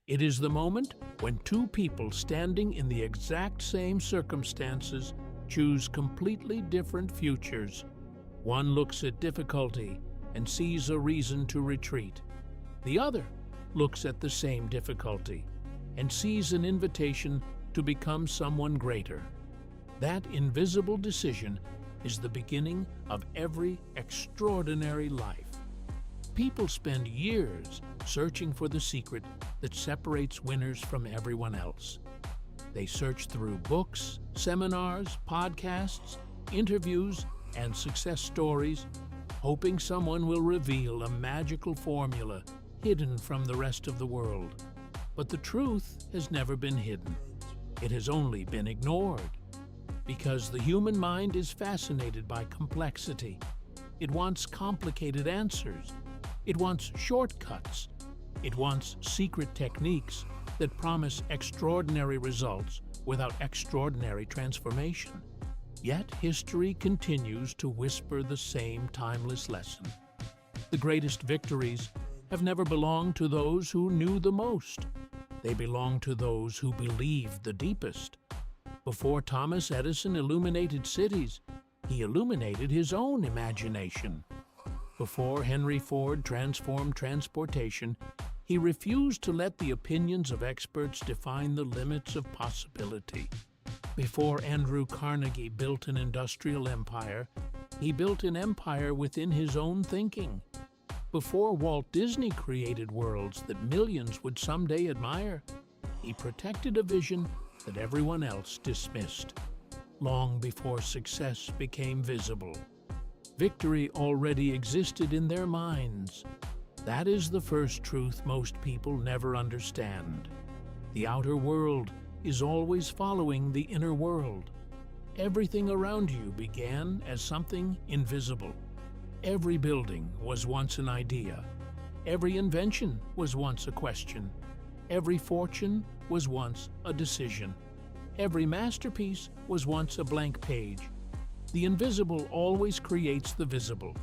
It is the moment when two people standing in the exact same circumstances choose completely different futures. One looks at difficulty and sees a reason to retreat. The other looks at the same difficulty and sees an invitation to become someone greater. That invisible decision is the beginning of every extraordinary life. People spend years searching for the secret that separates winners from everyone else. They search through books, seminars, podcasts, interviews, and success stories, hoping someone will reveal a magical formula hidden from the rest of the world. But the truth has never been hidden. It has only been ignored. Because the human mind is fascinated by complexity. It wants complicated answers. It wants shortcuts. It wants secret techniques that promise extraordinary results without extraordinary transformation. Yet history continues to whisper the same timeless lesson. The greatest victories have never belonged to those who knew the most. They belong to those who believed the deepest. Before Thomas Edison illuminated cities, he illuminated his own imagination. Before Henry Ford transformed transportation, he refused to let the opinions of experts define the limits of possibility. Before Andrew Carnegie built an industrial empire, he built an empire within his own thinking. Before Walt Disney created worlds that millions would someday admire, he protected a vision that everyone else dismissed. Long before success became visible, victory already existed in their minds. That is the first truth most people never understand. The outer world is always following the inner world. Everything around you began as something invisible. Every building was once an idea. Every invention was once a question. Every fortune was once a decision. Every masterpiece was once a blank page. The invisible always creates the visible,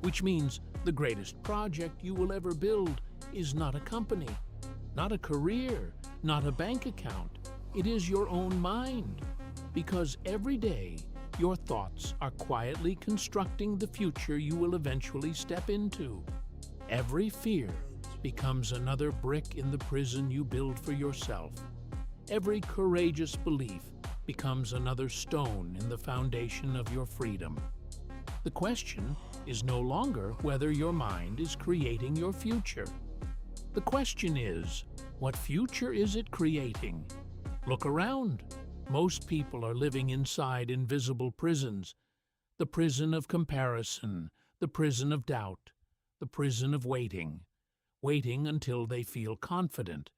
which means the greatest project you will ever build is not a company, not a career, not a bank account. It is your own mind, because every day your thoughts are quietly constructing the future you will eventually step into. Every fear becomes another brick in the prison you build for yourself. Every courageous belief becomes another stone in the foundation of your freedom. The question is no longer whether your mind is creating your future. The question is, what future is it creating? Look around. Most people are living inside invisible prisons. The prison of comparison, the prison of doubt, the prison of waiting. Waiting until they feel confident.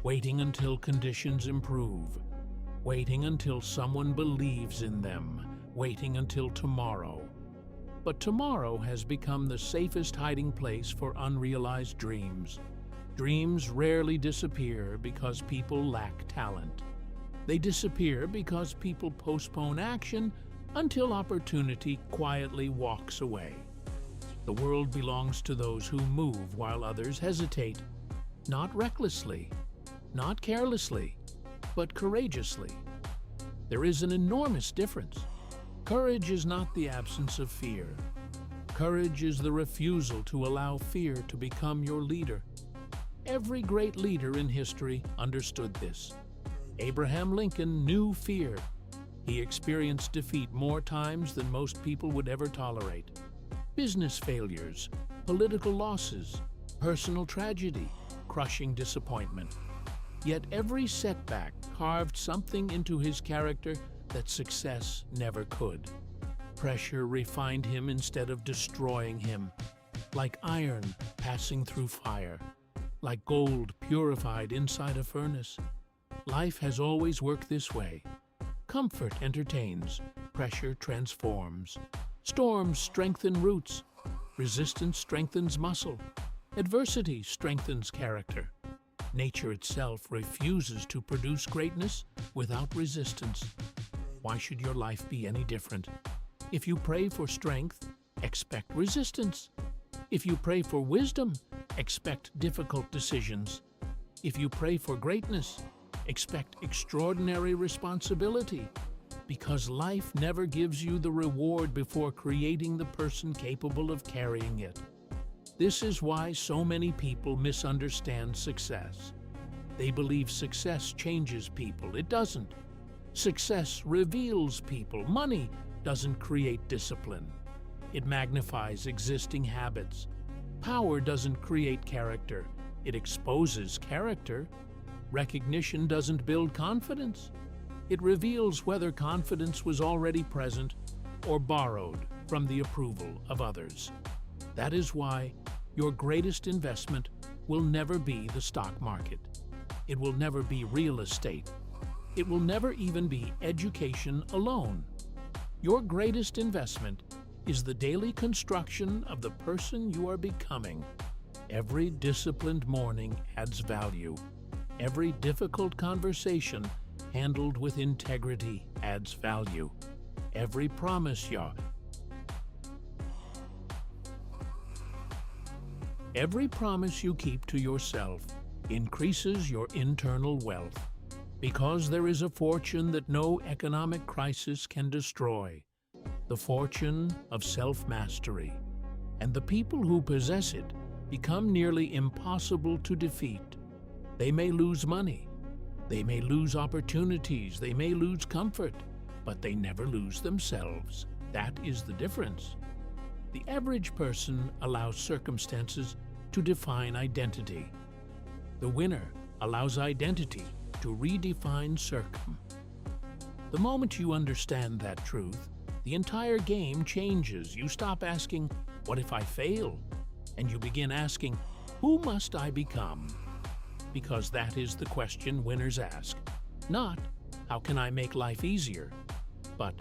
Waiting until conditions improve. Waiting until someone believes in them. Waiting until tomorrow. But tomorrow has become the safest hiding place for unrealized dreams. Dreams rarely disappear because people lack talent. They disappear because people postpone action until opportunity quietly walks away. The world belongs to those who move while others hesitate, not recklessly, not carelessly, but courageously. There is an enormous difference. Courage is not the absence of fear. Courage is the refusal to allow fear to become your leader. Every great leader in history understood this. Abraham Lincoln knew fear. He experienced defeat more times than most people would ever tolerate. Business failures, political losses, personal tragedy, crushing disappointment. Yet every setback carved something into his character that success never could. Pressure refined him instead of destroying him, like iron passing through fire, like gold purified inside a furnace. Life has always worked this way. Comfort entertains, pressure transforms. Storms strengthen roots, resistance strengthens muscle, adversity strengthens character. Nature itself refuses to produce greatness without resistance. Why should your life be any different? If you pray for strength, expect resistance. If you pray for wisdom, expect difficult decisions. If you pray for greatness, expect extraordinary responsibility, because life never gives you the reward before creating the person capable of carrying it. This is why so many people misunderstand success. They believe success changes people. It doesn't. Success reveals people. Money doesn't create discipline. It magnifies existing habits. Power doesn't create character. It exposes character. Recognition doesn't build confidence. It reveals whether confidence was already present or borrowed from the approval of others. That is why your greatest investment will never be the stock market. It will never be real estate. It will never even be education alone. Your greatest investment is the daily construction of the person you are becoming. Every disciplined morning adds value. Every difficult conversation handled with integrity adds value. Every promise you keep to yourself increases your internal wealth, because there is a fortune that no economic crisis can destroy, the fortune of self-mastery, and the people who possess it become nearly impossible to defeat. They may lose money, they may lose opportunities, they may lose comfort, but they never lose themselves. That is the difference. The average person allows circumstances to define identity. The winner allows identity to redefine circum. The moment you understand that truth, the entire game changes. You stop asking, "What if I fail?" and you begin asking, "Who must I become?" Because that is the question winners ask. Not, "How can I make life easier?" but,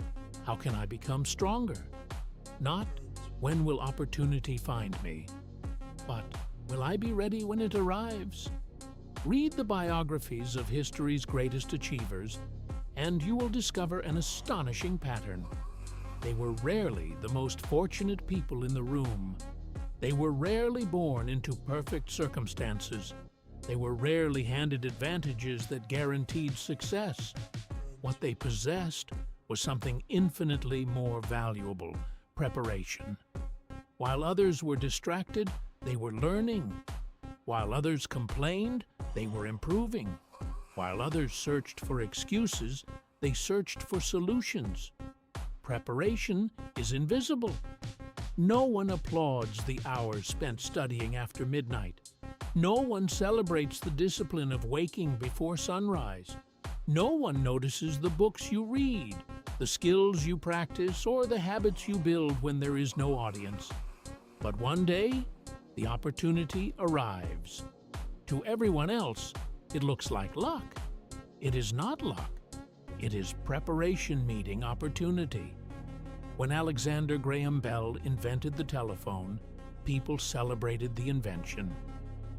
"How can I become stronger?" Not, "When will opportunity find me?" but, "Will I be ready when it arrives?" Read the biographies of history's greatest achievers, and you will discover an astonishing pattern. They were rarely the most fortunate people in the room. They were rarely born into perfect circumstances. They were rarely handed advantages that guaranteed success. What they possessed was something infinitely more valuable: preparation. While others were distracted, they were learning. While others complained, they were improving. While others searched for excuses, they searched for solutions. Preparation is invisible. No one applauds the hours spent studying after midnight. No one celebrates the discipline of waking before sunrise. No one notices the books you read, the skills you practice, or the habits you build when there is no audience. But one day, the opportunity arrives. To everyone else, it looks like luck. It is not luck. It is preparation meeting opportunity. When Alexander Graham Bell invented the telephone, people celebrated the invention.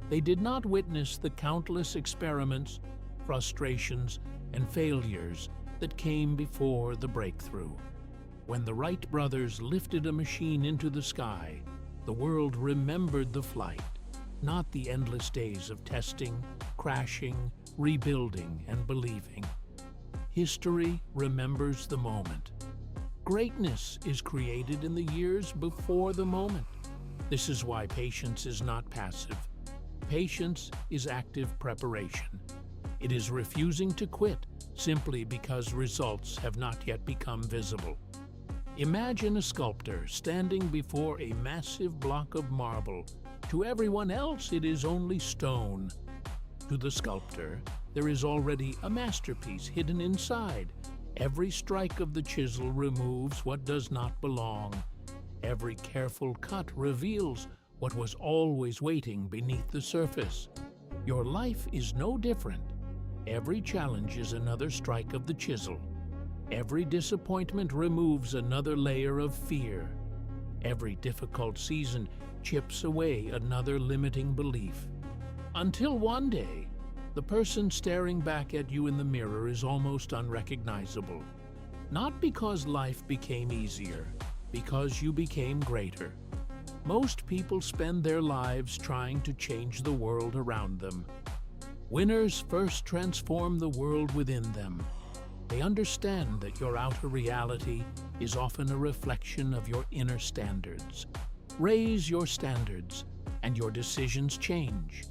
They did not witness the countless experiments, frustrations, and failures that came before the breakthrough. When the Wright brothers lifted a machine into the sky, the world remembered the flight, not the endless days of testing, crashing, rebuilding, and believing. History remembers the moment. Greatness is created in the years before the moment. This is why patience is not passive. Patience is active preparation. It is refusing to quit simply because results have not yet become visible. Imagine a sculptor standing before a massive block of marble. To everyone else, it is only stone. To the sculptor, there is already a masterpiece hidden inside. Every strike of the chisel removes what does not belong. Every careful cut reveals what was always waiting beneath the surface. Your life is no different. Every challenge is another strike of the chisel. Every disappointment removes another layer of fear. Every difficult season chips away another limiting belief. Until one day, the person staring back at you in the mirror is almost unrecognizable. Not because life became easier, because you became greater. Most people spend their lives trying to change the world around them. Winners first transform the world within them. They understand that your outer reality is often a reflection of your inner standards. Raise your standards, and your decisions change.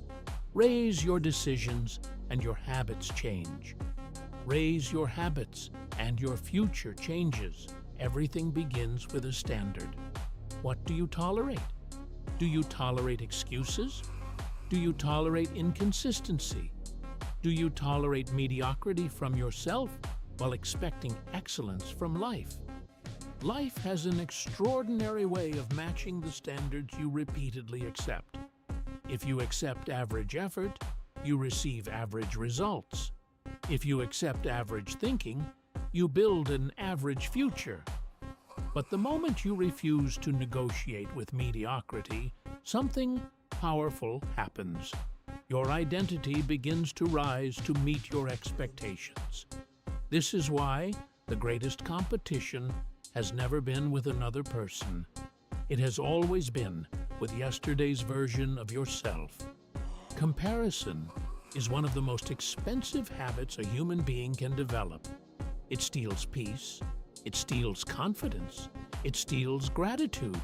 Raise your decisions, and your habits change. Raise your habits, and your future changes. Everything begins with a standard. What do you tolerate? Do you tolerate excuses? Do you tolerate inconsistency? Do you tolerate mediocrity from yourself while expecting excellence from life? Life has an extraordinary way of matching the standards you repeatedly accept. If you accept average effort, you receive average results. If you accept average thinking, you build an average future. But the moment you refuse to negotiate with mediocrity, something powerful happens. Your identity begins to rise to meet your expectations. This is why the greatest competition has never been with another person. It has always been with yesterday's version of yourself. Comparison is one of the most expensive habits a human being can develop. It steals peace, it steals confidence, it steals gratitude.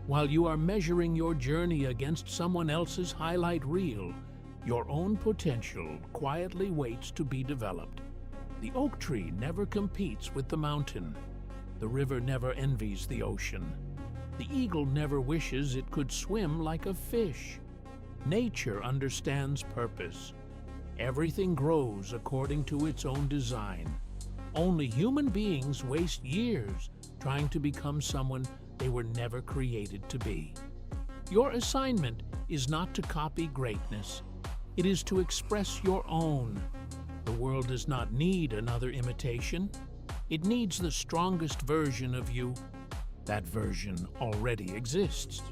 While you are measuring your journey against someone else's highlight reel, your own potential quietly waits to be developed. The oak tree never competes with the mountain. The river never envies the ocean. The eagle never wishes it could swim like a fish. Nature understands purpose. Everything grows according to its own design. Only human beings waste years trying to become someone they were never created to be. Your assignment is not to copy greatness. It is to express your own. The world does not need another imitation. It needs the strongest version of you. That version already exists.